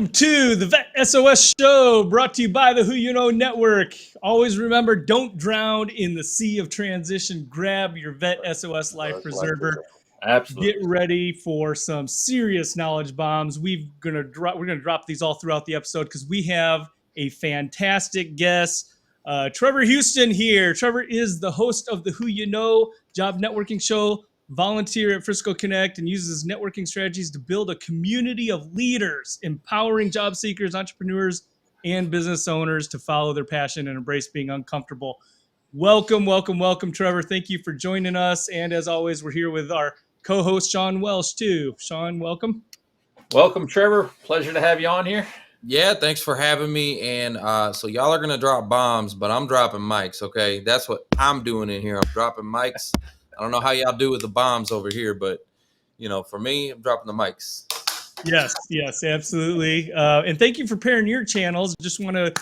welcome to the VET S.O.S show, brought to you by the Who You Know Network. Always remember, don't drown in the sea of transition. Grab your VET S.O.S life preserver. Absolutely. Get ready for some serious knowledge bombs. We're gonna drop these all throughout the episode because we have a fantastic guest. Trevor Houston here. Trevor is the host of the Who You Know job networking show, volunteer at Frisco Connect, and uses networking strategies to build a community of leaders, empowering job seekers, entrepreneurs, and business owners to follow their passion and embrace being uncomfortable. Welcome, welcome, welcome, Trevor. Thank you for joining us. And as always, we're here with our co-host, Sean Welsh, too. Sean, welcome. Welcome, Trevor. Pleasure to have you on here. Yeah, thanks for having me. And so y'all are going to drop bombs, but I'm dropping mics, okay? That's what I'm doing in here. I'm dropping mics. I don't know how y'all do with the bombs over here, but, you know, for me, I'm dropping the mics. Yes, absolutely. And thank you for pairing your channels. Just want to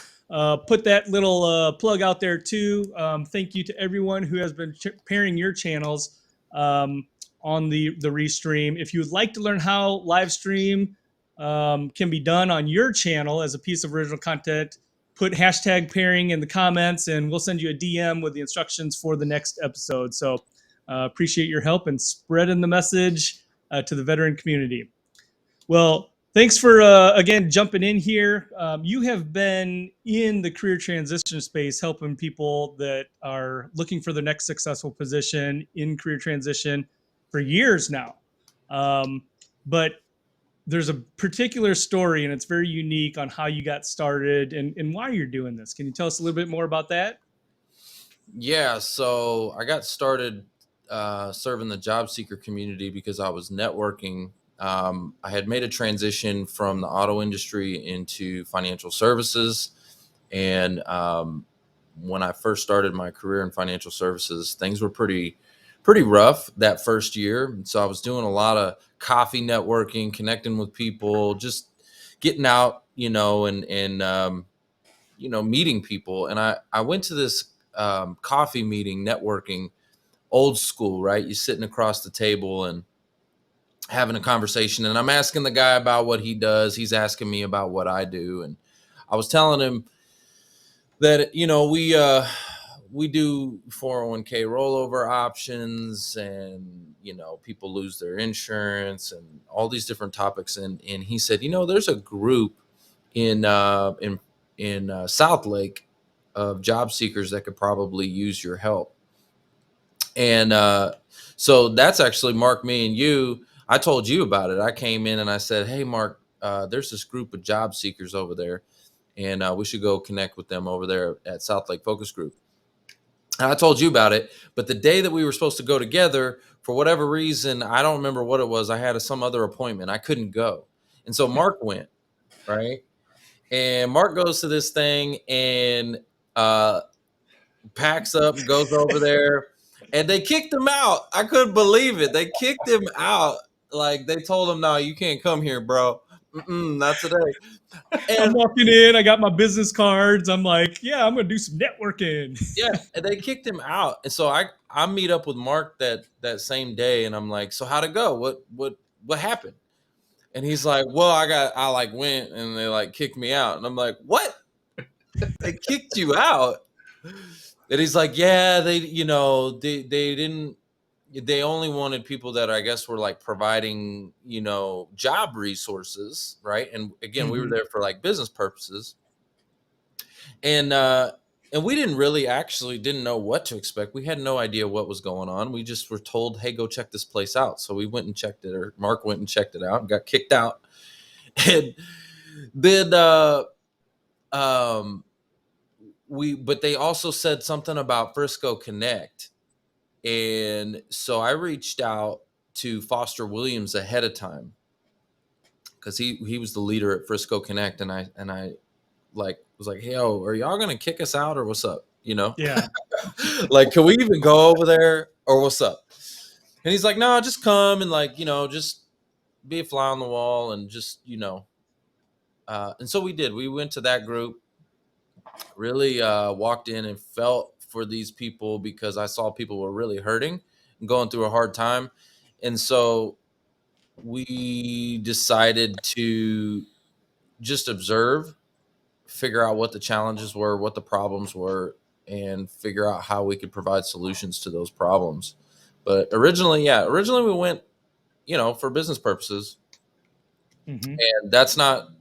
put that little plug out there, too. Thank you to everyone who has been pairing your channels on the restream. If you would like to learn how live stream can be done on your channel as a piece of original content, put hashtag pairing in the comments and we'll send you a DM with the instructions for the next episode. So appreciate your help and spreading the message to the veteran community. Well, thanks for, again, jumping in here. You have been in the career transition space helping people that are looking for their next successful position in career transition for years now. But there's a particular story, and it's very unique on how you got started and why you're doing this. Can you tell us a little bit more about that? Yeah, so I got started serving the job seeker community because I was networking. I had made a transition from the auto industry into financial services. And when I first started my career in financial services, things were pretty rough that first year. So I was doing a lot of coffee networking, connecting with people, just getting out, and meeting people. And I went to this coffee meeting, networking, old school, right? You're sitting across the table and having a conversation, and I'm asking the guy about what he does. He's asking me about what I do. And I was telling him that, we do 401k rollover options, and, people lose their insurance and all these different topics. And he said, there's a group in South Lake of job seekers that could probably use your help. And so that's actually, Mark, me and you, I told you about it. I came in and I said, hey, Mark, there's this group of job seekers over there, and we should go connect with them over there at South Lake Focus Group. And I told you about it, but the day that we were supposed to go together, for whatever reason, I don't remember what it was. I had some other appointment. I couldn't go. And so Mark went, right? And Mark goes to this thing and packs up and goes over there, and they kicked him out. I couldn't believe it. They kicked him out. Like, they told him, no, you can't come here, bro. Not today. I'm walking in, I got my business cards. I'm like, yeah, I'm going to do some networking. Yeah, and they kicked him out. And so I meet up with Mark that same day, and I'm like, so how'd it go? What happened? And he's like, well, I went and they kicked me out. And I'm like, what? They kicked you out? And he's like, yeah, they didn't, they only wanted people that I guess were providing, job resources. Right. And again, we were there for business purposes. And we didn't know what to expect. We had no idea what was going on. We just were told, hey, go check this place out. So we went and checked it, or Mark went and checked it out and got kicked out. And then, but they also said something about Frisco Connect. And so I reached out to Foster Williams ahead of time, because he was the leader at Frisco Connect. And I was like, hey, yo, are y'all going to kick us out or what's up? Yeah. Can we even go over there or what's up? And he's like, no, just come and just be a fly on the wall and just, and so we did. We went to that group, really walked in and felt for these people, because I saw people were really hurting and going through a hard time. And so we decided to just observe, figure out what the challenges were, what the problems were, and figure out how we could provide solutions to those problems. But originally we went, for business purposes. Mm-hmm. And that's not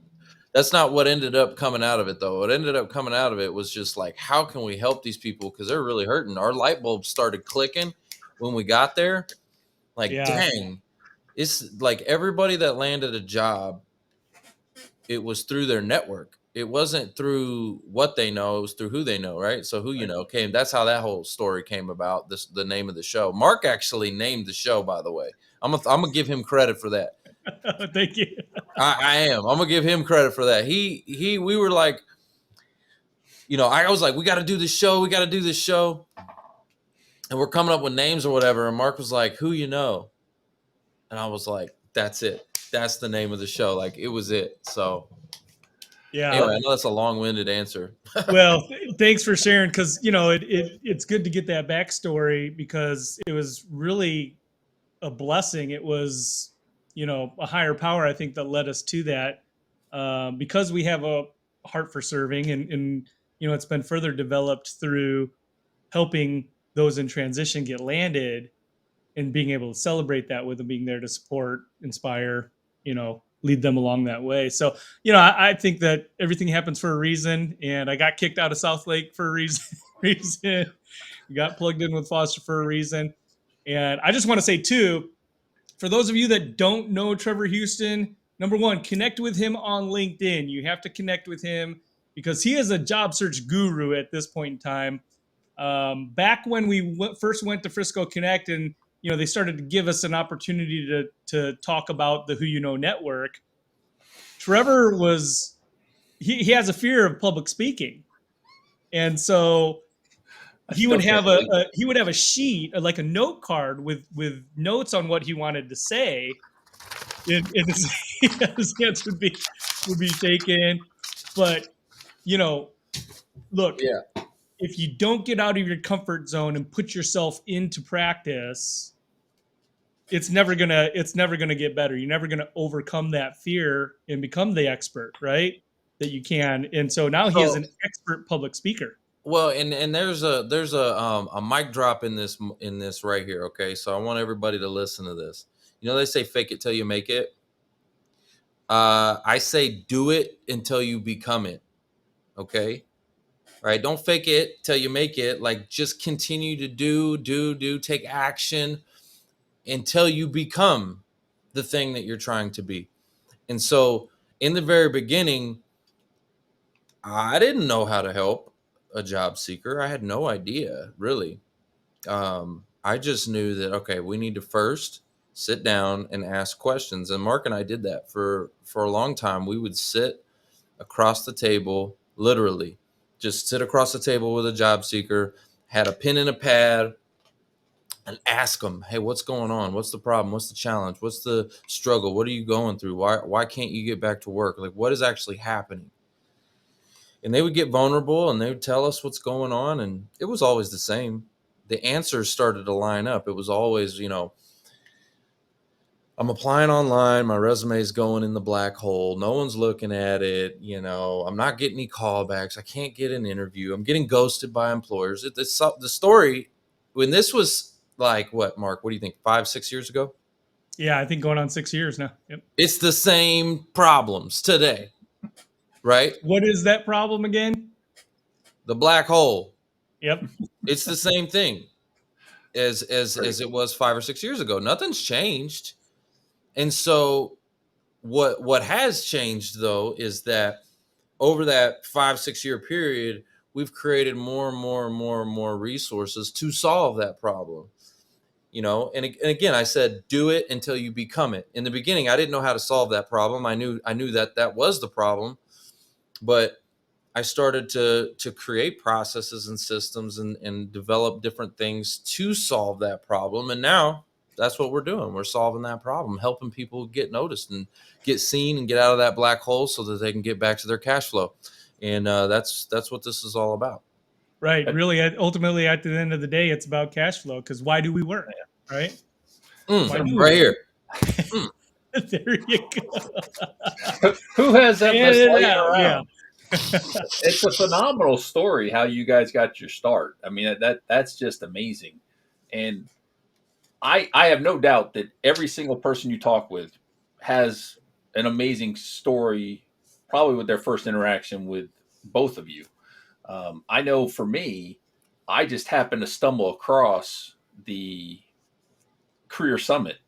what ended up coming out of it, though. What ended up coming out of it was just like, how can we help these people? Because they're really hurting. Our light bulbs started clicking when we got there. Like, Yeah. dang, it's like everybody that landed a job, it was through their network. It wasn't through what they know, it was through who they know, right? So who you know came. That's how that whole story came about. The name of the show. Mark actually named the show, by the way. I'm gonna give him credit for that. Thank you. I am. I'm gonna give him credit for that. We were like, I was like, we got to do this show. We got to do this show. And we're coming up with names or whatever. And Mark was like, who you know? And I was like, that's it. That's the name of the show. Like, it was it. So Yeah. Anyway, I know that's a long-winded answer. Well, thanks for sharing, because it's good to get that backstory, because it was really a blessing. It was a higher power, I think, that led us to that, because we have a heart for serving, and it's been further developed through helping those in transition get landed and being able to celebrate that with them, being there to support, inspire, lead them along that way. So, I think that everything happens for a reason, and I got kicked out of South Lake for a reason. Got plugged in with Foster for a reason. And I just want to say too, for those of you that don't know Trevor Houston, number one, connect with him on LinkedIn. You have to connect with him because he is a job search guru at this point in time. Back when we first went to Frisco Connect, and they started to give us an opportunity to talk about the Who You Know network, Trevor was he has a fear of public speaking, and so he would have a sheet, like a note card with notes on what he wanted to say, and his hands would be taken. But look, Yeah. if you don't get out of your comfort zone and put yourself into practice, it's never gonna get better. You're never gonna overcome that fear and become the expert, right? That you can. And so now he is an expert public speaker. Well, and there's a mic drop in this right here. Okay, so I want everybody to listen to this. They say fake it till you make it. I say do it until you become it. Okay. Right. Don't fake it till you make it. Like, just continue to do, take action until you become the thing that you're trying to be. And so in the very beginning, I didn't know how to help a job seeker. I had no idea, really. I just knew that, okay, we need to first sit down and ask questions. And Mark and I did that for a long time. We would sit across the table, literally just sit across the table with a job seeker, had a pen and a pad, and ask them, hey, what's going on? What's the problem? What's the challenge? What's the struggle? What are you going through? Why can't you get back to work? Like, what is actually happening? And they would get vulnerable and they would tell us what's going on. And it was always the same. The answers started to line up. It was always, I'm applying online. My resume is going in the black hole. No one's looking at it. I'm not getting any callbacks. I can't get an interview. I'm getting ghosted by employers. The story, when this was like, what, Mark, what do you think? 5-6 years ago? Yeah, I think going on 6 years now. Yep. It's the same problems today, right? What is that problem again? The black hole. Yep. It's the same thing as it was 5 or 6 years ago. Nothing's changed. And so what has changed, though, is that over that 5-6 year period, we've created more and more and more and more resources to solve that problem. And again, I said, do it until you become it. In the beginning, I didn't know how to solve that problem. I knew that was the problem, but I started to create processes and systems and develop different things to solve that problem. And now that's what we're doing. We're solving that problem, helping people get noticed and get seen and get out of that black hole so that they can get back to their cash flow. And that's what this is all about. Right. Really, ultimately, at the end of the day, it's about cash flow, because why do we work? Right. Right here. There you go. Who has that best laying Yeah. around? It's a phenomenal story how you guys got your start. I mean, that's just amazing. And I have no doubt that every single person you talk with has an amazing story, probably with their first interaction with both of you. I know for me, I just happened to stumble across the Career Summit.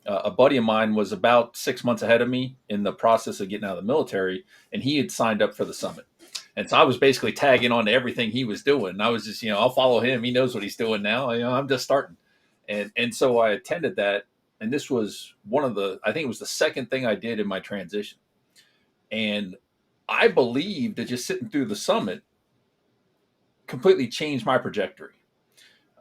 A buddy of mine was about 6 months ahead of me in the process of getting out of the military, and he had signed up for the summit. And so I was basically tagging on to everything he was doing. And I was just, I'll follow him. He knows what he's doing now. I'm just starting. And so I attended that. And this was I think it was the second thing I did in my transition. And I believe that just sitting through the summit completely changed my trajectory.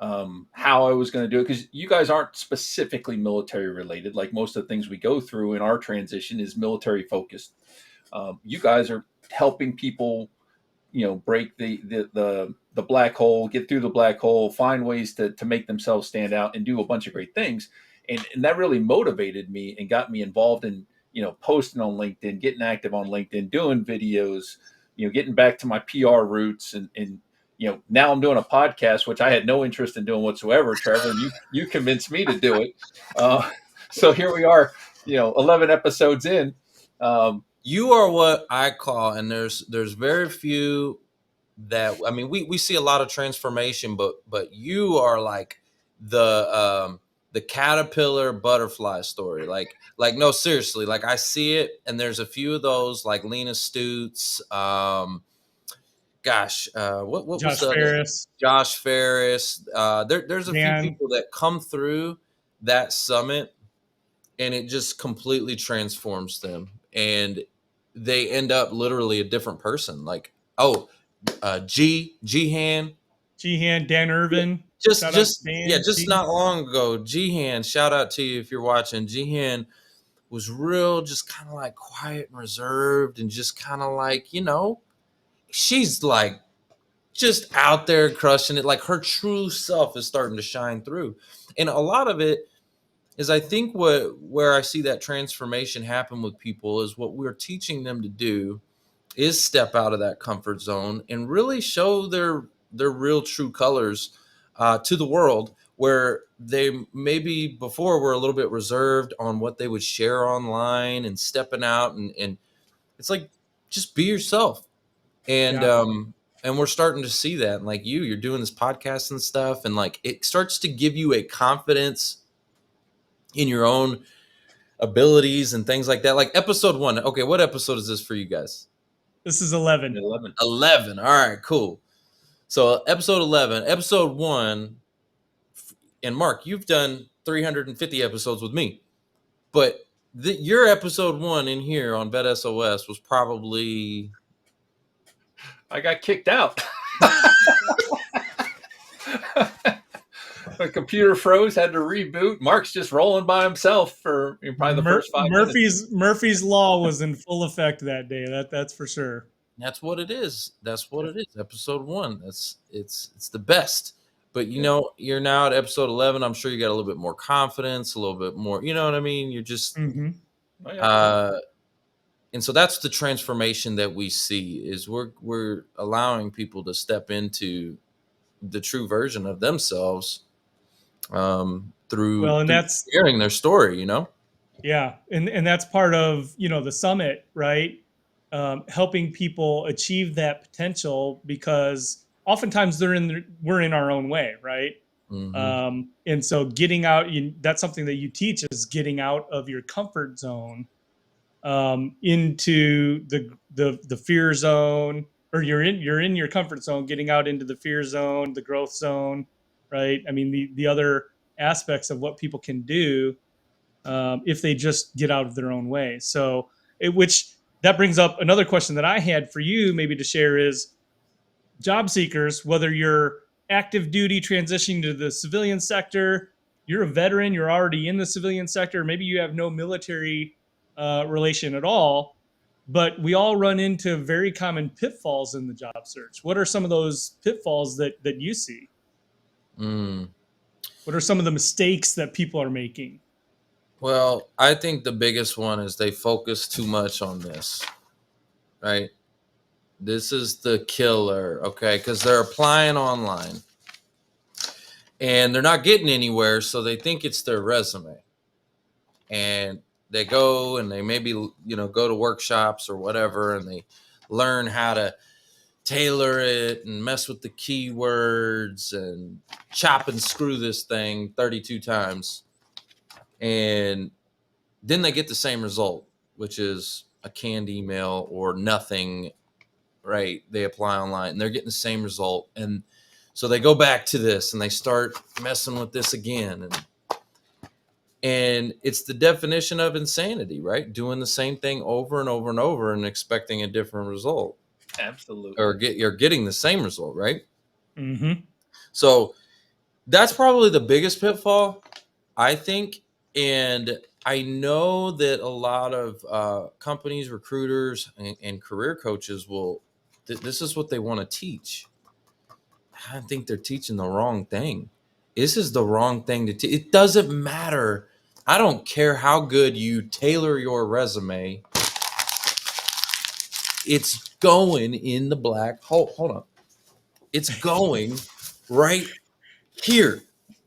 How I was going to do it, because you guys aren't specifically military related. Like most of the things we go through in our transition is military focused. You guys are helping people, break the black hole, get through the black hole, find ways to make themselves stand out, and do a bunch of great things. And that really motivated me and got me involved in posting on LinkedIn, getting active on LinkedIn, doing videos, getting back to my PR roots, and now I'm doing a podcast, which I had no interest in doing whatsoever, Trevor, and you convinced me to do it. So here we are, 11 episodes in. You are what I call, and there's very few that, I mean, we see a lot of transformation, but you are like the caterpillar butterfly story. Like no, seriously, like I see it, and there's a few of those, like Lena Stutz, what was Josh the other? Ferris. Josh Ferris. There's a Dan. few people that come through that summit, and it just completely transforms them, and they end up literally a different person. Like, Jihan, Dan Irvin. just Dan, not long ago, Jihan, shout out to you if you're watching. Jihan was real, just kind of like quiet and reserved, and just kind of like, she's like just out there crushing it. Like her true self is starting to shine through, and a lot of it is, I think, where I see that transformation happen with people is what we're teaching them to do is step out of that comfort zone and really show their real true colors to the world, where they maybe before were a little bit reserved on what they would share online, and stepping out, and it's like, just be yourself. And and we're starting to see that. And like you're doing this podcast and stuff, and like it starts to give you a confidence in your own abilities and things like that. Like episode 1. Okay, what episode is this for you guys? This is 11. 11. All right, cool. So episode 11, episode 1, and Mark, you've done 350 episodes with me, but your episode 1 in here on VET S.O.S was probably... I got kicked out. The computer froze, had to reboot. Mark's just rolling by himself for probably the first 5 minutes. Murphy's Law was in full effect that day. That's for sure. That's what it is. That's what it is. Episode 1. It's the best. But you're now at episode 11. I'm sure you got a little bit more confidence, a little bit more. You know what I mean? You're just. Mm-hmm. And so that's the transformation that we see, is we're allowing people to step into the true version of themselves through that's sharing their story, Yeah. And that's part of, the summit, right? Helping people achieve that potential, because oftentimes we're in our own way, right? Mm-hmm. And so getting out, that's something that you teach, is getting out of your comfort zone into the fear zone, or you're in your comfort zone, getting out into the fear zone, the growth zone, right? I mean, the other aspects of what people can do if they just get out of their own way. So which that brings up another question that I had for you maybe to share is, job seekers, whether you're active duty transitioning to the civilian sector, you're a veteran, you're already in the civilian sector, maybe you have no military relation at all, but we all run into very common pitfalls in the job search. What are some of those pitfalls that you see? What are some of the mistakes that people are making? Well, I think the biggest one is they focus too much on this, right? This is the killer, okay? Because they're applying online and they're not getting anywhere, so they think it's their resume. And they go and they maybe, go to workshops or whatever, and they learn how to tailor it and mess with the keywords and chop and screw this thing 32 times. And then they get the same result, which is a canned email or nothing, right? They apply online and they're getting the same result. And so they go back to this and they start messing with this again. And it's the definition of insanity, right? Doing the same thing over and over and over and expecting a different result. Absolutely. Or you're getting the same result, right? Mm-hmm. So that's probably the biggest pitfall, I think. And I know that a lot of companies, recruiters, and career coaches this is what they want to teach. I think they're teaching the wrong thing. This is the wrong thing to teach. It doesn't matter. I don't care how good you tailor your resume. It's going in the black hole. Hold on. It's going right here.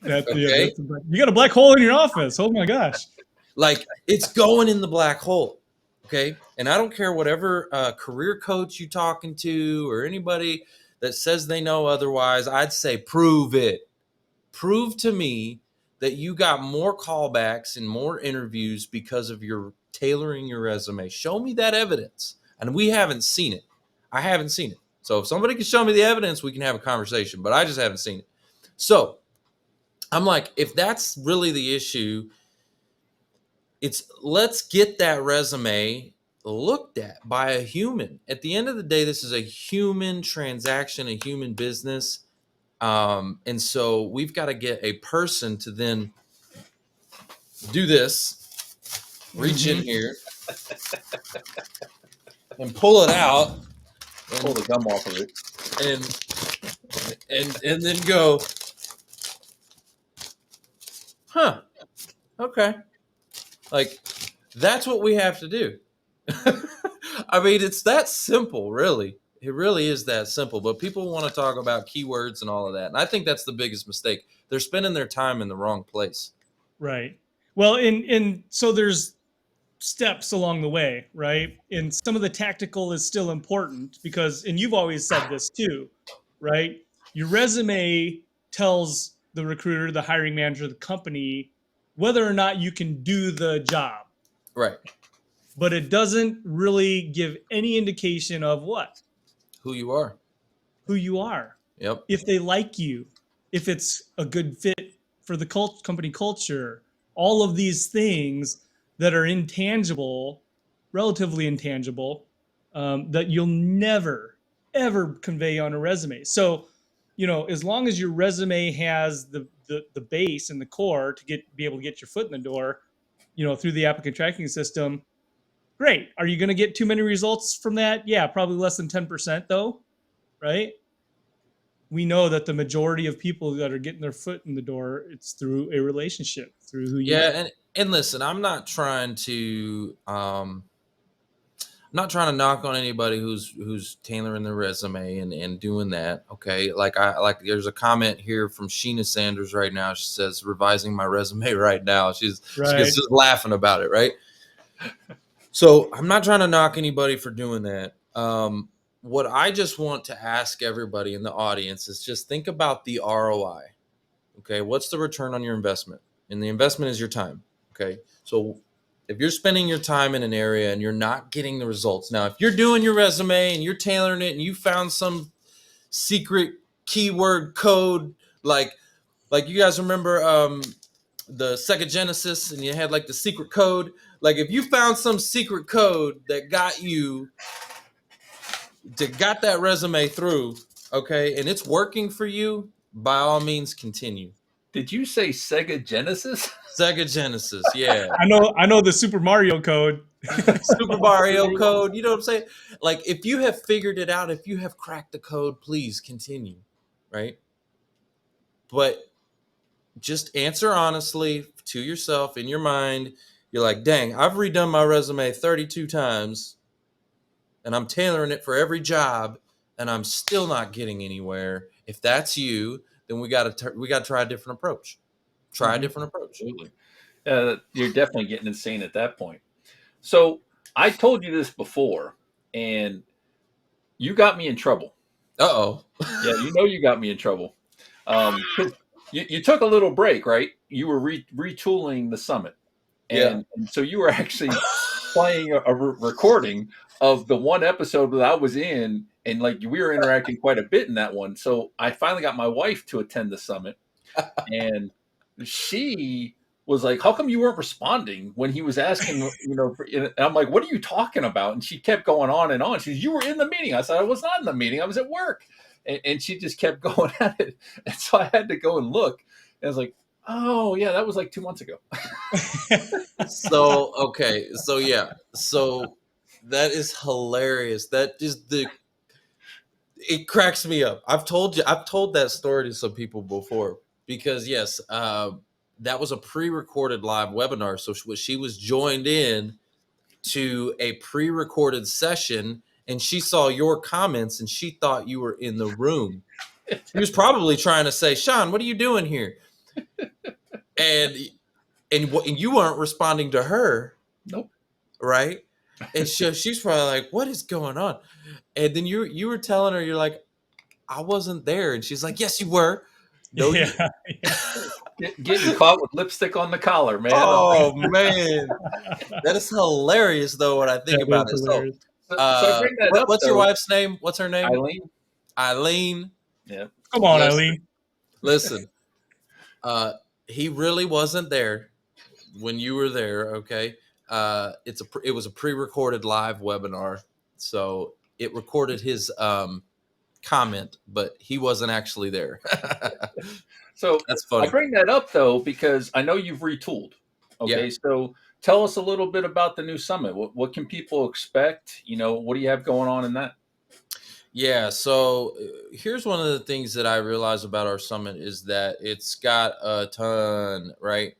Okay? You got a black hole in your office. Oh my gosh. Like, it's going in the black hole. Okay. And I don't care whatever career coach you talking to or anybody that says they know otherwise. I'd say prove it. Prove to me that you got more callbacks and more interviews because of your tailoring your resume. Show me that evidence. And we haven't seen it. I haven't seen it. So if somebody can show me the evidence, we can have a conversation, but I just haven't seen it. So I'm like, if that's really the issue, let's get that resume looked at by a human. At the end of the day, this is a human transaction, a human business. And so we've got to get a person to then do this, reach in here and pull it out, and Pull the gum off of it. and then go, huh, okay. Like, that's what we have to do. I mean, it's that simple, really. It really is that simple. But people want to talk about keywords and all of that. And I think that's the biggest mistake. They're spending their time in the wrong place. Right. Well, so there's steps along the way, right? And some of the tactical is still important because, and you've always said this too, right? Your resume tells the recruiter, the hiring manager, the company, whether or not you can do the job. Right. But it doesn't really give any indication of what? Who you are. Who you are. Yep. If they like you, if it's a good fit for the company culture, all of these things that are intangible, relatively intangible, that you'll never, ever convey on a resume. So, as long as your resume has the base and the core to be able to get your foot in the door, through the applicant tracking system, great. Are you going to get too many results from that? Yeah, probably less than 10% though, right? We know that the majority of people that are getting their foot in the door, it's through a relationship, through who you are. Yeah, and listen, I'm not trying to knock on anybody who's tailoring their resume and doing that. Okay. Like there's a comment here from Sheena Sanders right now. She says, revising my resume right now. She gets just laughing about it, right? So I'm not trying to knock anybody for doing that. What I just want to ask everybody in the audience is just think about the ROI. Okay. What's the return on your investment? And the investment is your time. Okay. So if you're spending your time in an area and you're not getting the results, now, if you're doing your resume and you're tailoring it and you found some secret keyword code, like you guys remember the Sega Genesis and you had like the secret code, like if you found some secret code that got that resume through, okay, and it's working for you, by all means, continue. Did you say Sega Genesis? Sega Genesis, yeah. I know the Super Mario code. Super Mario code, you know what I'm saying? Like, if you have figured it out, if you have cracked the code, please continue, right? But just answer honestly to yourself in your mind. You're like, dang, I've redone my resume 32 times and I'm tailoring it for every job and I'm still not getting anywhere. If that's you, then we got to try a different approach. Try a different approach. Absolutely. You're definitely getting insane at that point. So I told you this before, and you got me in trouble. Uh-oh. Yeah, you got me in trouble. 'Cause you took a little break, right? You were retooling the summit, Yeah. and so you were actually playing a recording of the one episode that I was in, and like we were interacting quite a bit in that one. So I finally got my wife to attend the summit, and she was like, "How come you weren't responding when he was asking?" And I'm like, "What are you talking about?" And she kept going on and on. She said, "You were in the meeting." I said, "I was not in the meeting. I was at work." And she just kept going at it, and so I had to go and look. And I was like, "Oh yeah, that was like 2 months ago." So, okay. So, yeah. So that is hilarious. That is it cracks me up. I've told that story to some people before because yes, that was a pre-recorded live webinar. So she was joined in to a pre-recorded session and she saw your comments and she thought you were in the room. She was probably trying to say, Sean, what are you doing here? And you weren't responding to her. Nope. Right? And she's probably like, what is going on? And then you were telling her, you're like, I wasn't there. And she's like, yes, you were. No, you. Getting caught with lipstick on the collar, man. Oh man, that is hilarious though. When I think about it, so I bring that up. What's your wife's name? What's her name? Eileen. Eileen. Yeah. Come on, Eileen. Listen, he really wasn't there when you were there. Okay, it was a pre-recorded live webinar, so it recorded his comment, but he wasn't actually there. So that's funny. I bring that up though because I know you've retooled. Okay, yeah. So tell us a little bit about the new summit. What can people expect? What do you have going on in that? Yeah, so here's one of the things that I realize about our summit is that it's got a ton, right?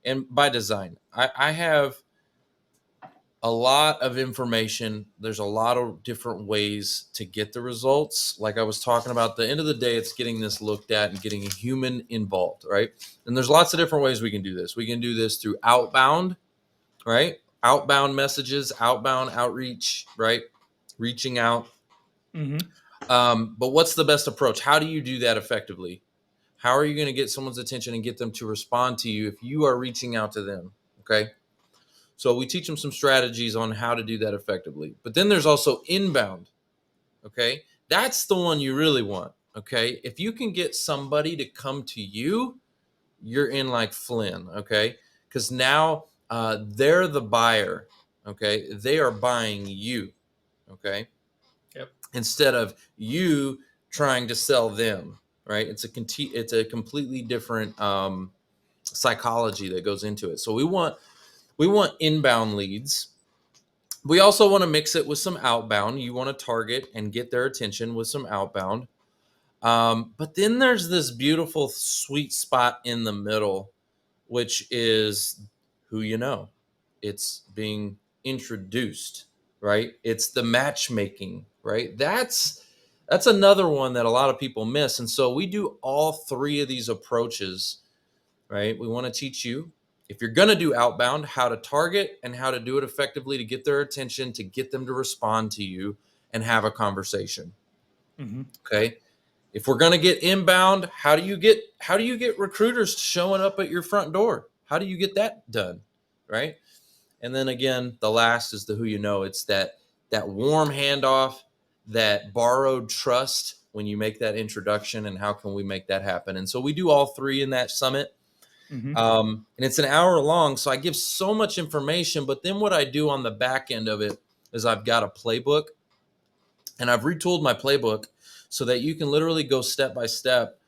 And by design, I have a lot of information. There's a lot of different ways to get the results. Like I was talking about, at the end of the day, it's getting this looked at and getting a human involved, right? And there's lots of different ways we can do this. We can do this through outbound, right? Outbound messages, outbound outreach, right? Reaching out. But what's the best approach? How do you do that effectively? How are you going to get someone's attention and get them to respond to you if you are reaching out to them? Okay. So we teach them some strategies on how to do that effectively. But then there's also inbound. Okay. That's the one you really want. Okay. If you can get somebody to come to you, you're in like Flynn. Okay. Because now they're the buyer. Okay. They are buying you. Okay. Yep. Instead of you trying to sell them. Right. It's a completely different psychology that goes into it. So we want inbound leads. We also want to mix it with some outbound. You want to target and get their attention with some outbound. But then there's this beautiful sweet spot in the middle, which is who you know. It's being introduced, right? It's the matchmaking, right? That's another one that a lot of people miss. And so we do all three of these approaches, right? We want to teach you, if you're going to do outbound, how to target and how to do it effectively to get their attention, to get them to respond to you and have a conversation. Okay. If we're going to get inbound, how do you get recruiters showing up at your front door? How do you get that done? Right. And then again, the last is the who you know. It's that warm handoff, that borrowed trust when you make that introduction, and how can we make that happen? And so we do all three in that summit. And it's an hour long. So I give so much information, but then what I do on the back end of it is I've got a playbook, and I've retooled my playbook so that you can literally go step by step.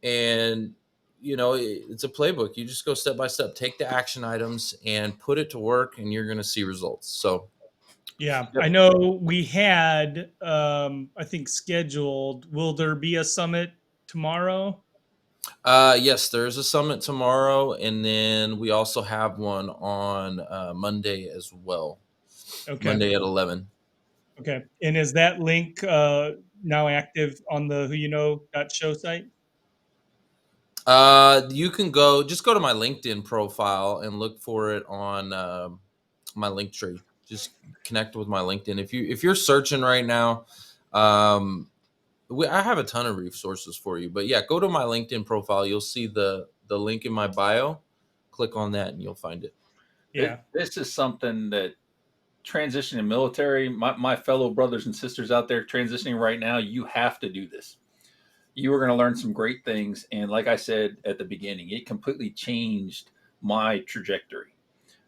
And, it's a playbook. You just go step by step, take the action items and put it to work, and you're going to see results. So, yeah, I know we had, I think scheduled, will there be a summit tomorrow? Yes, there's a summit tomorrow, and then we also have one on Monday as well. Okay. Monday at 11. Okay. And is that link now active on the whoyouknow.show site? You can just go to my LinkedIn profile and look for it on my link tree. Just connect with my LinkedIn. If you're searching right now, I have a ton of resources for you. But yeah, go to my LinkedIn profile. You'll see the link in my bio. Click on that and you'll find it. Yeah. This is something that transitioning military, my fellow brothers and sisters out there transitioning right now, you have to do this. You are going to learn some great things. And like I said at the beginning, it completely changed my trajectory.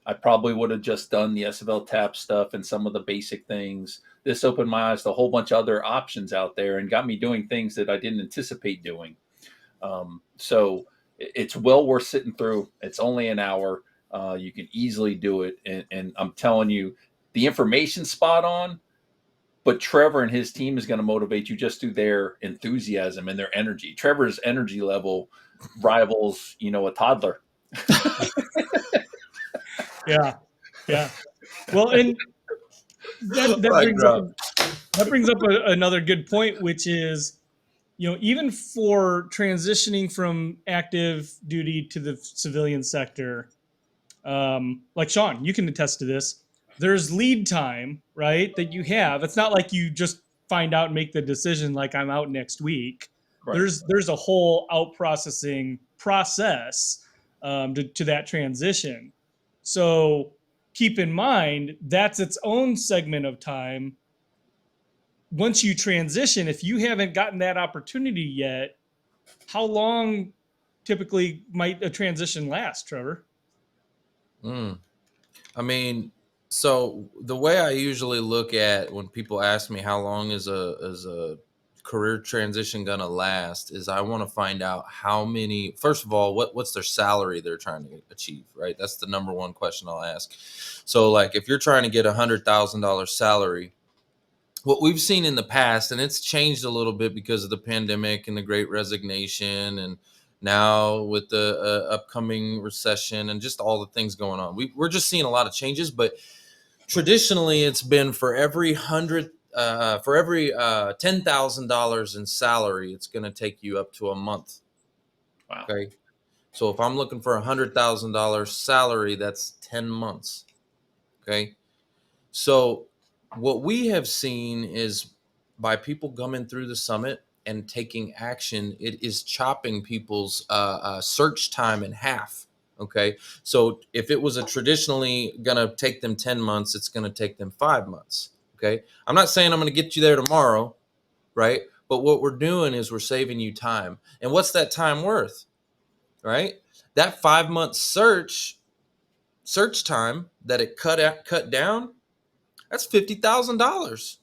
I probably would have just done the SFL tap stuff and some of the basic things. This opened my eyes to a whole bunch of other options out there and got me doing things that I didn't anticipate doing. So it's well worth sitting through. It's only an hour. You can easily do it. And I'm telling you, the information's spot on, but Trevor and his team is going to motivate you just through their enthusiasm and their energy. Trevor's energy level rivals, a toddler. Yeah. Yeah. Well, and that brings up another good point, which is, even for transitioning from active duty to the civilian sector, like Sean, you can attest to this. There's lead time, right? That you have. It's not like you just find out and make the decision like I'm out next week. Right. There's a whole out processing process to that transition. So keep in mind that's its own segment of time. Once you transition, if you haven't gotten that opportunity yet, how long typically might a transition last, Trevor? I mean, so the way I usually look at when people ask me how long is a career transition gonna last is I want to find out how many. First of all, what's their salary they're trying to achieve, right? That's the number one question I'll ask. So, like, if you're trying to get $100,000 salary, what we've seen in the past, and it's changed a little bit because of the pandemic and the Great Resignation, and now with the upcoming recession and just all the things going on, we're just seeing a lot of changes. But traditionally, it's been for every $10,000 in salary, it's going to take you up to a month. Wow. Okay, so if I'm looking for $100,000 salary, that's 10 months. Okay, so what we have seen is by people coming through the summit and taking action, it is chopping people's search time in half. Okay. So if it was traditionally going to take them 10 months, it's going to take them 5 months. Okay. I'm not saying I'm going to get you there tomorrow, right? But what we're doing is we're saving you time. And what's that time worth, right? That 5 month search time that it cut down, that's $50,000,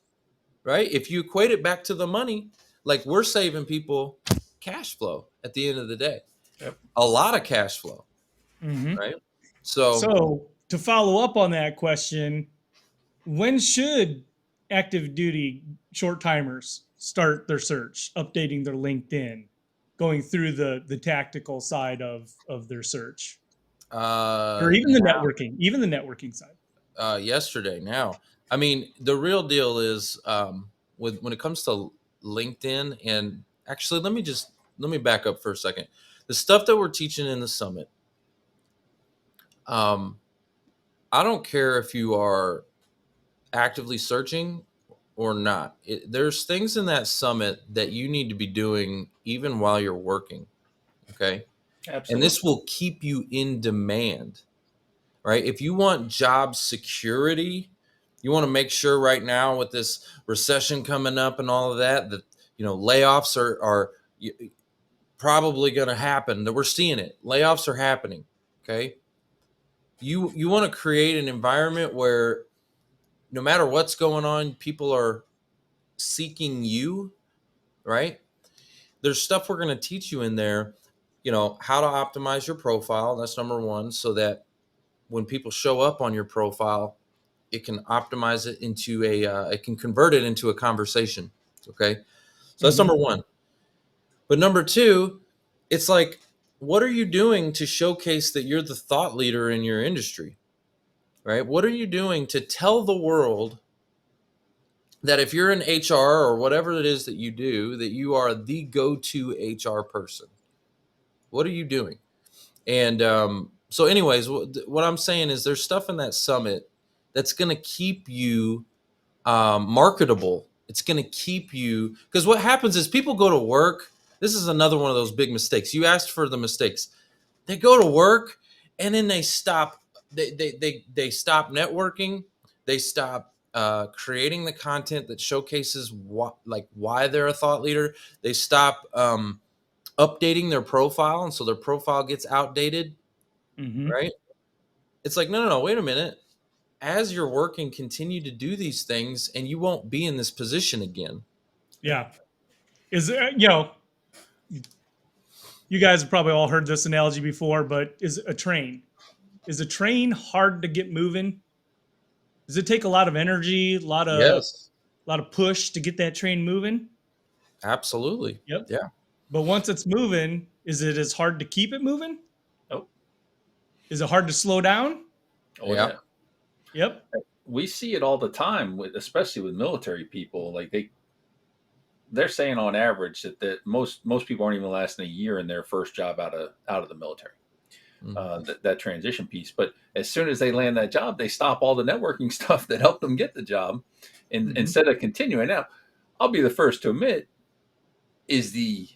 right? If you equate it back to the money, like, we're saving people cash flow at the end of the day. Yep. A lot of cash flow, right? So to follow up on that question, when should active duty short timers start their search, updating their LinkedIn, going through the tactical side of their search, or even the networking side? Yesterday. Now, I mean, the real deal is when it comes to LinkedIn, and actually, let me back up for a second. The stuff that we're teaching in the summit, I don't care if you are actively searching or not. There's things in that summit that you need to be doing even while you're working. Okay. Absolutely. And this will keep you in demand, right? If you want job security, you want to make sure right now with this recession coming up and all of that, layoffs are probably going to happen. That we're seeing it. Layoffs are happening. Okay. You want to create an environment where no matter what's going on, people are seeking you, right? There's stuff we're going to teach you in there, how to optimize your profile. That's number one, so that when people show up on your profile, it can optimize it into it can convert it into a conversation. Okay. So that's number one. But number two it's like, what are you doing to showcase that you're the thought leader in your industry, right? What are you doing to tell the world that if you're in HR or whatever it is that you do, that you are the go-to HR person? What are you doing? And so anyways, what I'm saying is there's stuff in that summit that's going to keep you marketable. It's going to keep you, because what happens is people go to work. This is another one of those big mistakes. You asked for the mistakes. They go to work and then they stop. They stop networking. They stop creating the content that showcases why they're a thought leader. They stop updating their profile, and so their profile gets outdated. Right? It's like, no, wait a minute. As you're working, continue to do these things, and you won't be in this position again. Yeah. Is you know, you guys have probably all heard this analogy before, but is a train hard to get moving? Does it take a lot of energy, Yes, a lot of push to get that train moving? absolutely. Yep. Yeah. But once it's moving, is it as hard to keep it moving? Oh, Is it hard to slow down? oh Yeah. yeah. Yep. We see it all the time with, especially with military people. Like they're saying on average that most people aren't even lasting a year in their first job out of the military. That transition piece. But as soon as they land that job, they stop all the networking stuff that helped them get the job, and instead of continuing. Now, I'll be the first to admit, is the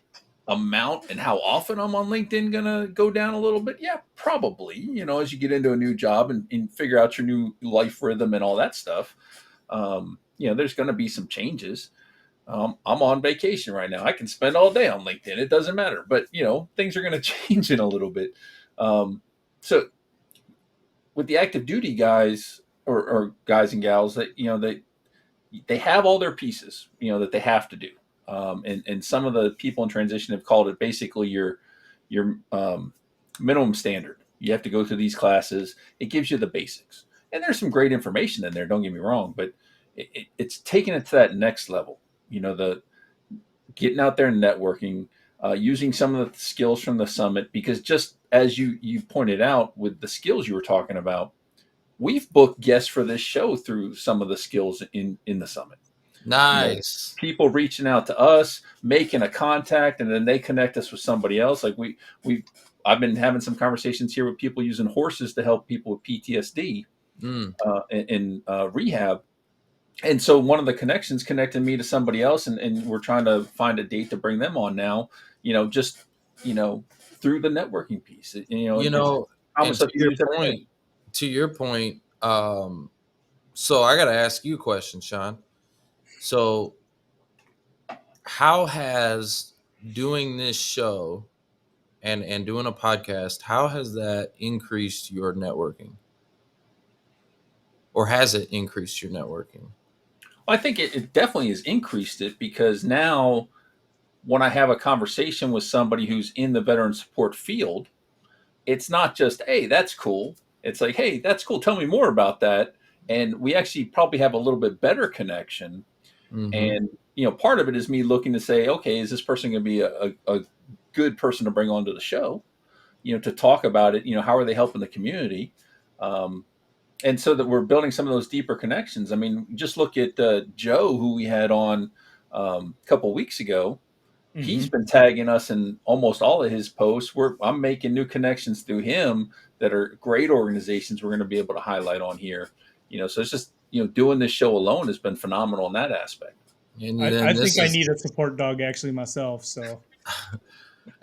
amount and how often I'm on LinkedIn gonna go down a little bit? Yeah, probably. As you get into a new job and figure out your new life rhythm and all that stuff, there's gonna be some changes. I'm on vacation right now. I can spend all day on LinkedIn. It doesn't matter. But things are going to change in a little bit. So with the active duty guys or guys and gals that they have all their pieces that they have to do. And some of the people in transition have called it basically your minimum standard. You have to go through these classes. It gives you the basics, and there's some great information in there. Don't get me wrong, but it's taking it to that next level. The getting out there and networking, using some of the skills from the summit, because just as you pointed out with the skills you were talking about, we've booked guests for this show through some of the skills in the summit. Nice. People reaching out to us, making a contact, and then they connect us with somebody else. Like I've been having some conversations here with people using horses to help people with PTSD in rehab. And so one of the connections connected me to somebody else, and we're trying to find a date to bring them on now, just through the networking piece. And to your point, so I got to ask you a question, Sean. So how has doing this show and doing a podcast, how has that increased your networking? Or has it increased your networking? I think it definitely has increased it, because now when I have a conversation with somebody who's in the veteran support field, it's not just, hey, that's cool. It's like, hey, that's cool. Tell me more about that. And we actually probably have a little bit better connection. And, part of it is me looking to say, okay, is this person going to be a good person to bring onto the show, to talk about it? How are they helping the community? And so that we're building some of those deeper connections. I mean, just look at Joe, who we had on a couple weeks ago. He's been tagging us in almost all of his posts. I'm making new connections through him that are great organizations we're going to be able to highlight on here. So it's just, doing this show alone has been phenomenal in that aspect. And I think I need a support dog actually myself. So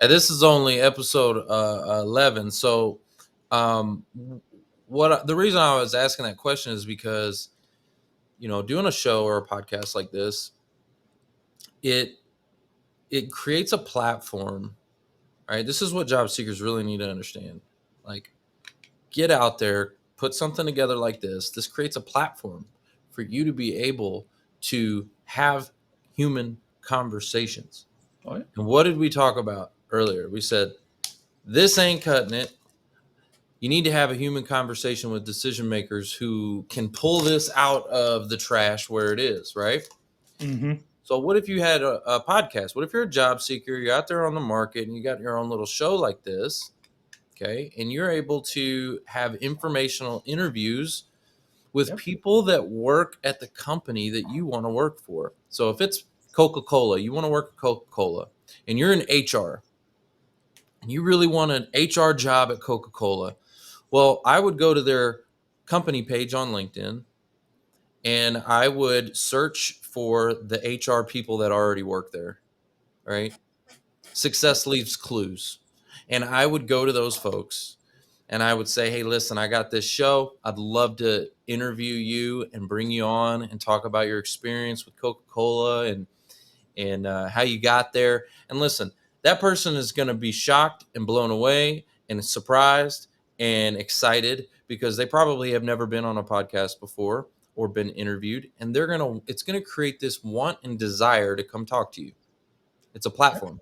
and this is only episode 11. So the reason I was asking that question is because, doing a show or a podcast like this, it creates a platform, right? This is what job seekers really need to understand. Like, get out there, put something together like this. This creates a platform for you to be able to have human conversations. Oh, yeah. And what did we talk about earlier? We said, this ain't cutting it. You need to have a human conversation with decision makers who can pull this out of the trash where it is, right? So what if you had a podcast? What if you're a job seeker, you're out there on the market and you got your own little show like this, okay? And you're able to have informational interviews with people that work at the company that you want to work for. So if it's Coca-Cola, you want to work at Coca-Cola, and you're in HR, and you really want an HR job at Coca-Cola, well, I would go to their company page on LinkedIn, and I would search for the HR people that already work there, right? Success leaves clues. And I would go to those folks and I would say, hey, listen, I got this show. I'd love to interview you and bring you on and talk about your experience with Coca-Cola and how you got there. And listen, that person is going to be shocked and blown away and surprised and excited because they probably have never been on a podcast before or been interviewed. And it's going to create this want and desire to come talk to you. It's a platform.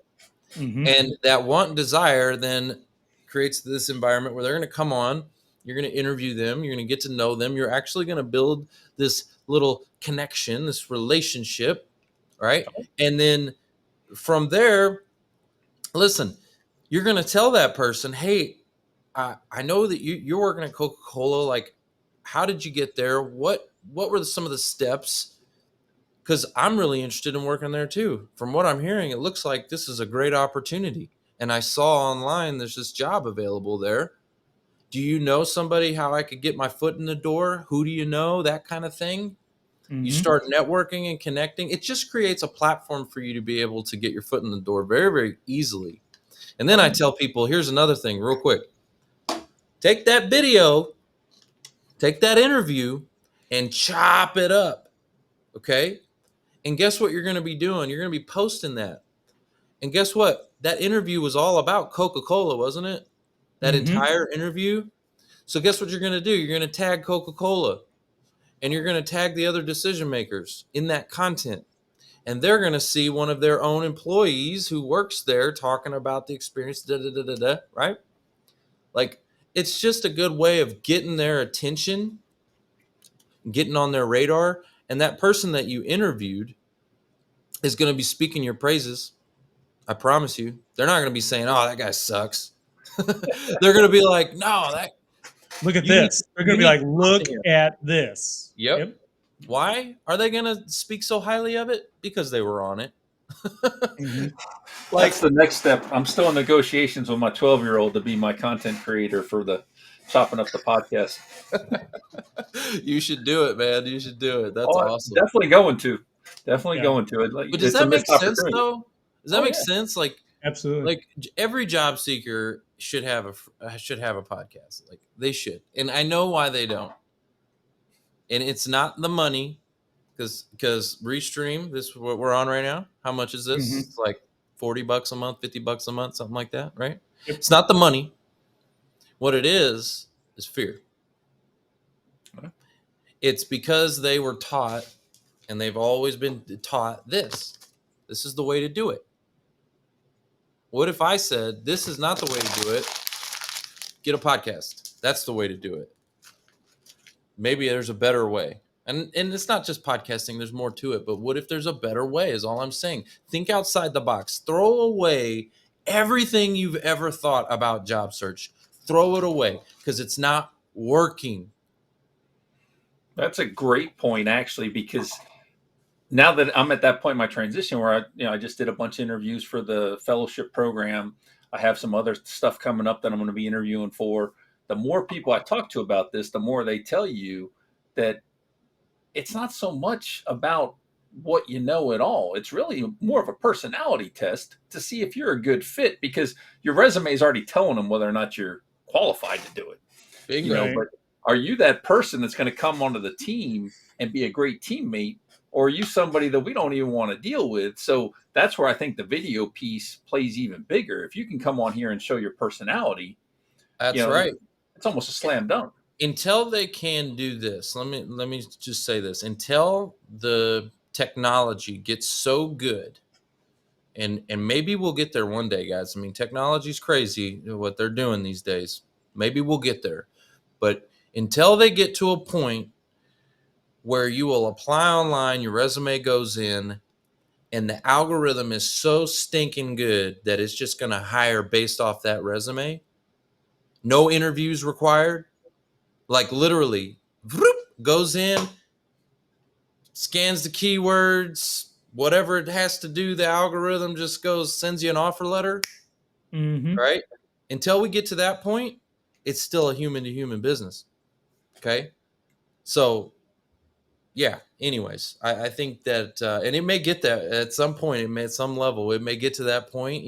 Mm-hmm. And that want and desire then creates this environment where they're going to come on, you're going to interview them, you're going to get to know them, you're actually going to build this little connection, this relationship, right? And then from there, listen, you're going to tell that person, hey, I know that you're working at Coca-Cola. Like, how did you get there? What were some of the steps? Because I'm really interested in working there too. From what I'm hearing, it looks like this is a great opportunity. And I saw online there's this job available there. Do you know somebody how I could get my foot in the door? Who do you know? That kind of thing. Mm-hmm. You start networking and connecting. It just creates a platform for you to be able to get your foot in the door very, very easily. And then I tell people, here's another thing real quick. Take that video, take that interview, and chop it up, okay? And guess what you're going to be doing? You're going to be posting that. And guess what? That interview was all about Coca-Cola, wasn't it? That entire interview. So guess what you're going to do? You're going to tag Coca-Cola, and you're going to tag the other decision makers in that content. And they're going to see one of their own employees who works there talking about the experience, right? Like, it's just a good way of getting their attention, getting on their radar. And that person that you interviewed is going to be speaking your praises. I promise you. They're not going to be saying, oh, that guy sucks. They're going to be like, no, look at this. They're going to be like, look at this. Yep. Why are they going to speak so highly of it? Because they were on it. Mm-hmm. That's the next step. I'm still in negotiations with my 12-year-old to be my content creator for the chopping up the podcast. You should do it, man. You should do it. That's awesome. Definitely going to. Going to it. Like, but does that make sense, though? Does that make sense? Like, absolutely. Like, every job seeker should have a podcast. Like, they should. And I know why they don't. And it's not the money, because Restream, this is what we're on right now. How much is this? Mm-hmm. It's like $40 a month, $50 a month, something like that, right? Yep. It's not the money. What it is fear. Okay. It's because they were taught, and they've always been taught this. This is the way to do it. What if I said, this is not the way to do it? Get a podcast. That's the way to do it. Maybe there's a better way. And it's not just podcasting. There's more to it. But what if there's a better way is all I'm saying. Think outside the box. Throw away everything you've ever thought about job search. Throw it away because it's not working. That's a great point, actually, because now that I'm at that point in my transition where I just did a bunch of interviews for the fellowship program. I have some other stuff coming up that I'm going to be interviewing for. The more people I talk to about this, the more they tell you that it's not so much about what you know at all. It's really more of a personality test to see if you're a good fit, because your resume is already telling them whether or not you're qualified to do it. Bingo. But are you that person that's going to come onto the team and be a great teammate? Or are you somebody that we don't even want to deal with? So that's where I think the video piece plays even bigger. If you can come on here and show your personality, that's right. It's almost a slam dunk. Until they can do this, let me just say this. Until the technology gets so good, and maybe we'll get there one day, guys. I mean, technology's crazy what they're doing these days. Maybe we'll get there. But until they get to a point where you will apply online, your resume goes in, and the algorithm is so stinking good that it's just going to hire based off that resume. No interviews required. Like literally, goes in, scans the keywords, whatever it has to do, the algorithm just goes, sends you an offer letter, right? Until we get to that point, it's still a human to human business. Okay. So yeah, anyways, I think that, and it may get that at some point, at some level, it may get to that point,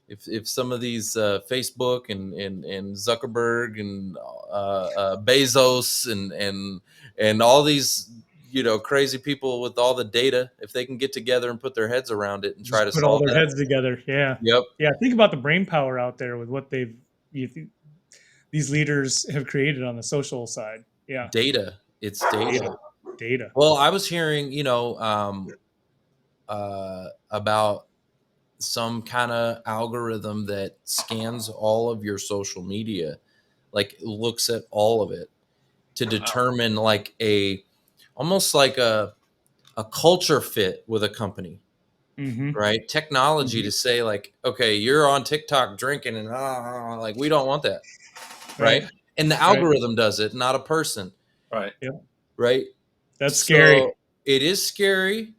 if, if some of these Facebook and Zuckerberg and Bezos and all these crazy people with all the data, if they can get together and put their heads around it and try to Put all solve their that. heads together. Yeah. Yep. Yeah. Think about the brain power out there with what these leaders have created on the social side. Yeah. Data. It's data. Data. Well, I was hearing, about some kind of algorithm that scans all of your social media, like looks at all of it to determine like almost like a culture fit with a company, right? Technology to say like, okay, you're on TikTok drinking and like, we don't want that. Right. And the algorithm does it, not a person. Right. Yep. Right. That's scary. So it is scary.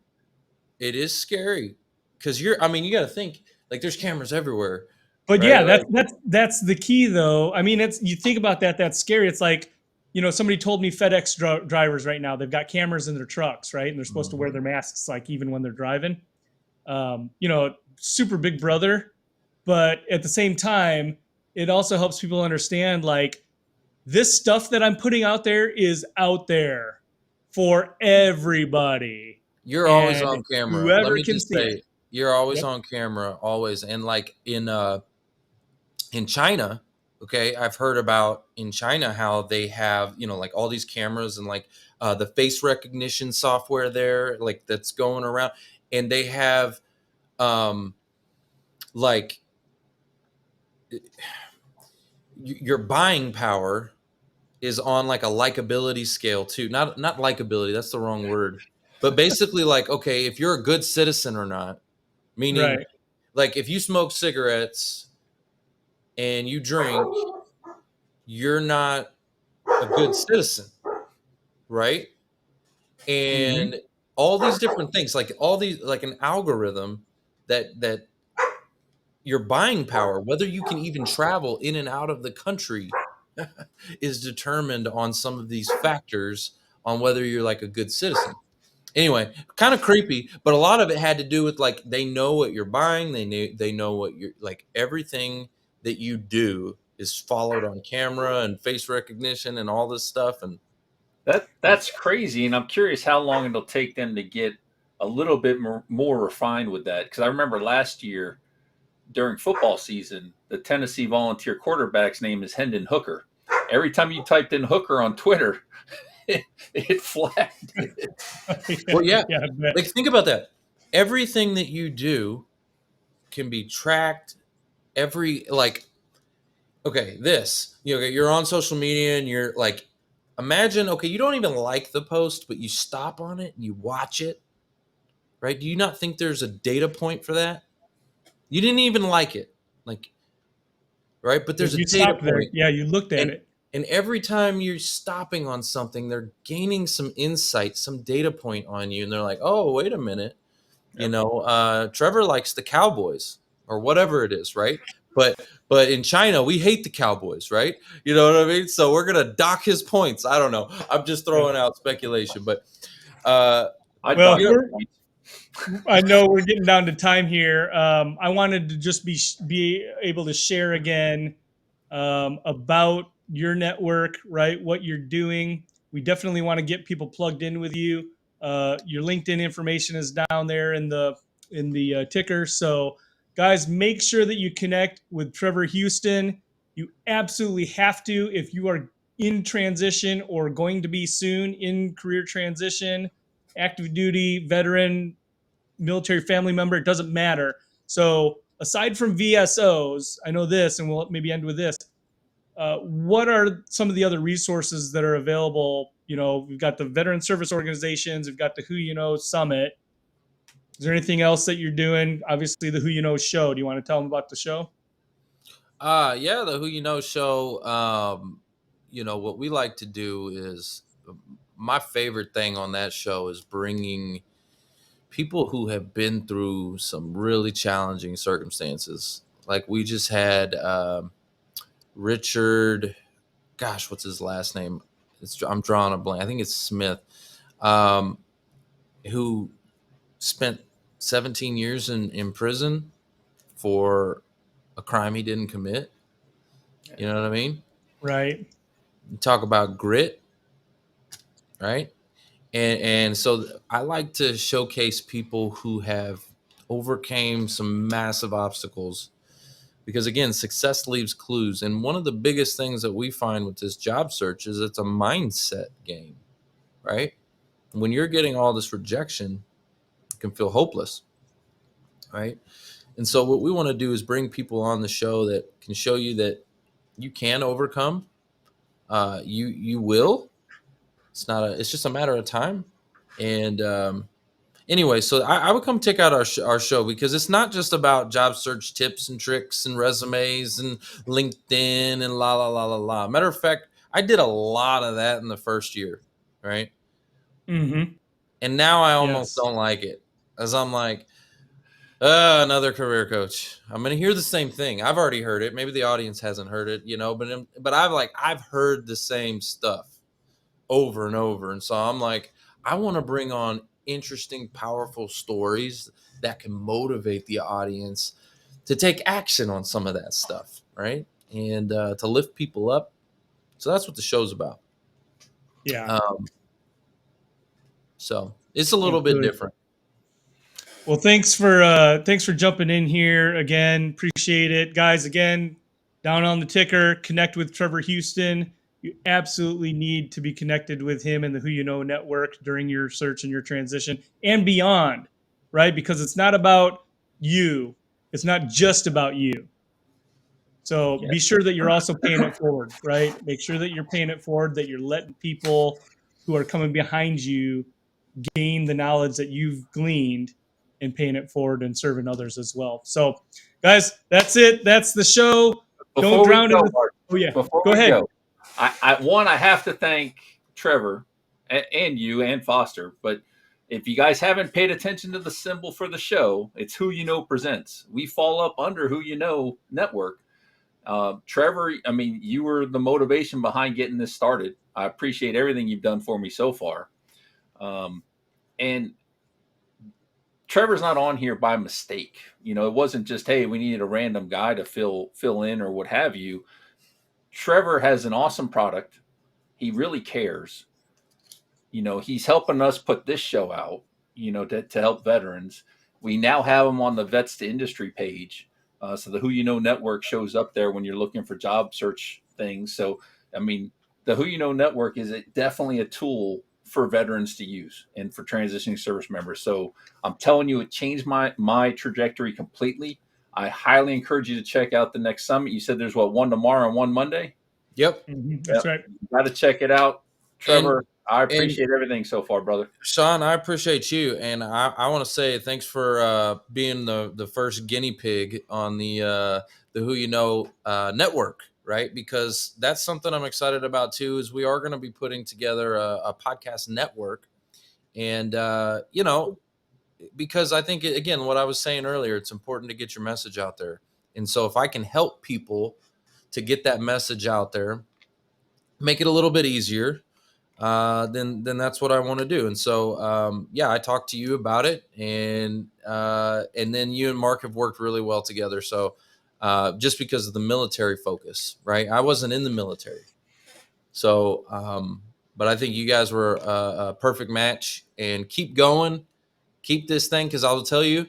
It is scary because you got to think like there's cameras everywhere. But right? yeah, that's the key though. I mean, you think about that, that's scary. It's like, somebody told me FedEx drivers right now, they've got cameras in their trucks, right? And they're supposed to wear their masks, like even when they're driving. Super big brother. But at the same time, it also helps people understand like this stuff that I'm putting out there is out there for everybody. You're always on camera. Whoever Let me can just see say, it. you're always on camera, always. And like in China, okay, I've heard about in China how they have, like all these cameras and like the face recognition software there, like that's going around, and they have like your buying power is on like a likability scale too. Not likability, that's the wrong word. But basically like, okay, if you're a good citizen or not, meaning like if you smoke cigarettes and you drink, you're not a good citizen, right? And all these different things, like all these, like an algorithm that your buying power, whether you can even travel in and out of the country, is determined on some of these factors on whether you're like a good citizen. Anyway, kind of creepy, but a lot of it had to do with like they know what you're buying, they know what you're like, everything that you do is followed on camera and face recognition and all this stuff. And that's crazy. And I'm curious how long it'll take them to get a little bit more refined with that. Because I remember last year during football season, the Tennessee Volunteer quarterback's name is Hendon Hooker. Every time you typed in Hooker on Twitter, it flagged it. Well, yeah, like think about that. Everything that you do can be tracked. Okay, you're on social media and you're like, imagine, okay, you don't even like the post, but you stop on it and you watch it, right? Do you not think there's a data point for that? You didn't even like it, like, right? But there's a data point. Yeah, you looked at it. And every time you're stopping on something, they're gaining some insight, some data point on you. And they're like, oh, wait a minute. Trevor likes the Cowboys or whatever it is, right? But in China, we hate the Cowboys, right? You know what I mean? So we're going to dock his points. I don't know. I'm just throwing out speculation. But I know we're getting down to time here. I wanted to just be able to share again about your network, right? What you're doing. We definitely want to get people plugged in with you. Your LinkedIn information is down there in the ticker. So guys, make sure that you connect with Trevor Houston. You absolutely have to if you are in transition or going to be soon in career transition, active duty, veteran, military family member, it doesn't matter. So aside from VSOs, I know this, and we'll maybe end with this. What are some of the other resources that are available? We've got the veteran service organizations, we've got the Who You Know Summit. Is there anything else that you're doing? Obviously, the Who You Know show. Do you want to tell them about the show? Yeah, the Who You Know show. What we like to do is my favorite thing on that show is bringing people who have been through some really challenging circumstances. Like we just had Richard, gosh, what's his last name? I'm drawing a blank. I think it's Smith, who spent 17 years in prison for a crime he didn't commit. You know what I mean? Right. You talk about grit, right? And so I like to showcase people who have overcame some massive obstacles, because again, success leaves clues. And one of the biggest things that we find with this job search is it's a mindset game, right? When you're getting all this rejection, it can feel hopeless, right? And so what we want to do is bring people on the show that can show you that you can overcome. You will. It's just a matter of time. And anyway, so I would come check out our show, because it's not just about job search tips and tricks and resumes and LinkedIn and la la la la la. Matter of fact, I did a lot of that in the first year, right? Mm-hmm. And now I almost Yes. don't like it, as I'm like, another career coach. I'm going to hear the same thing. I've already heard it. Maybe the audience hasn't heard it, but I've heard the same stuff over and over. And so I'm like, I want to bring on interesting, powerful stories that can motivate the audience to take action on some of that stuff, right? And to lift people up. So that's what the show's about. Yeah. So it's a little bit different. Well, thanks for jumping in here again. Appreciate it, guys. Again, down on the ticker, connect with Trevor Houston. You absolutely need to be connected with him and the Who You Know network during your search and your transition and beyond, right? Because it's not about you. It's not just about you. So be sure that you're also paying it forward, right? Make sure that you're paying it forward, that you're letting people who are coming behind you gain the knowledge that you've gleaned and paying it forward and serving others as well. So, guys, that's it. That's the show. Don't drown in the. Oh yeah. Go ahead. I have to thank Trevor and you and Foster. But if you guys haven't paid attention to the symbol for the show, it's Who You Know Presents. We fall up under Who You Know Network. Trevor, I mean, you were the motivation behind getting this started. I appreciate everything you've done for me so far. And Trevor's not on here by mistake. You know, it wasn't just, hey, we needed a random guy to fill in or what have you. Trevor has an awesome product. He really cares. You know, he's helping us put this show out, you know, to help veterans. We now have him on the Vets to Industry page. So the Who You Know Network shows up there when you're looking for job search things. So, I mean, the Who You Know Network is definitely a tool for veterans to use and for transitioning service members. So I'm telling you, it changed my trajectory completely. I highly encourage you to check out the next summit. You said there's one tomorrow and one Monday? Yep. That's right. You got to check it out. Trevor, I appreciate everything so far, brother. Sean, I appreciate you. And I want to say thanks for being the first guinea pig on the Who You Know network, right? Because that's something I'm excited about too, is we are going to be putting together a podcast network. And, because I think, again, what I was saying earlier, it's important to get your message out there. And so if I can help people to get that message out there, make it a little bit easier, then that's what I want to do. And so, I talked to you about it, and then you and Mark have worked really well together. So, just because of the military focus, right? I wasn't in the military. So, but I think you guys were a perfect match, and keep going, keep this thing. Cause I'll tell you,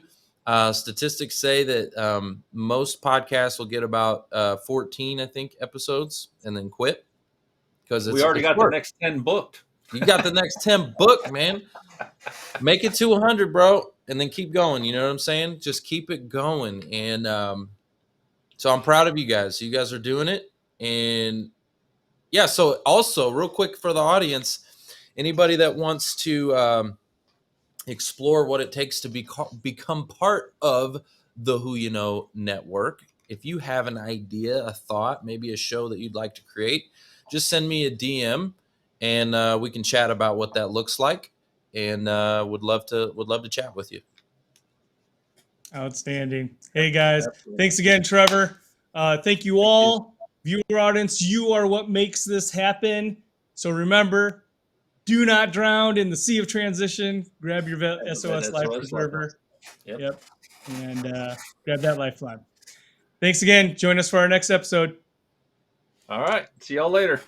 statistics say that, most podcasts will get about, 14, I think, episodes and then quit. Because we already got the next 10 booked. You got the next 10 booked, man. Make it to 100, bro, and then keep going. You know what I'm saying? Just keep it going. And so I'm proud of you guys. You guys are doing it. And yeah, so also real quick for the audience, anybody that wants to explore what it takes to become part of the Who You Know network. If you have an idea, a thought, maybe a show that you'd like to create, just send me a DM and we can chat about what that looks like. And would love to chat with you. Outstanding. Hey guys, Absolutely. thanks again, Trevor. Thank you all. Viewer audience, you are what makes this happen. So remember, do not drown in the sea of transition. Grab your VET S.O.S. life preserver. Yep. And grab that lifeline. Thanks again. Join us for our next episode. All right. See y'all later.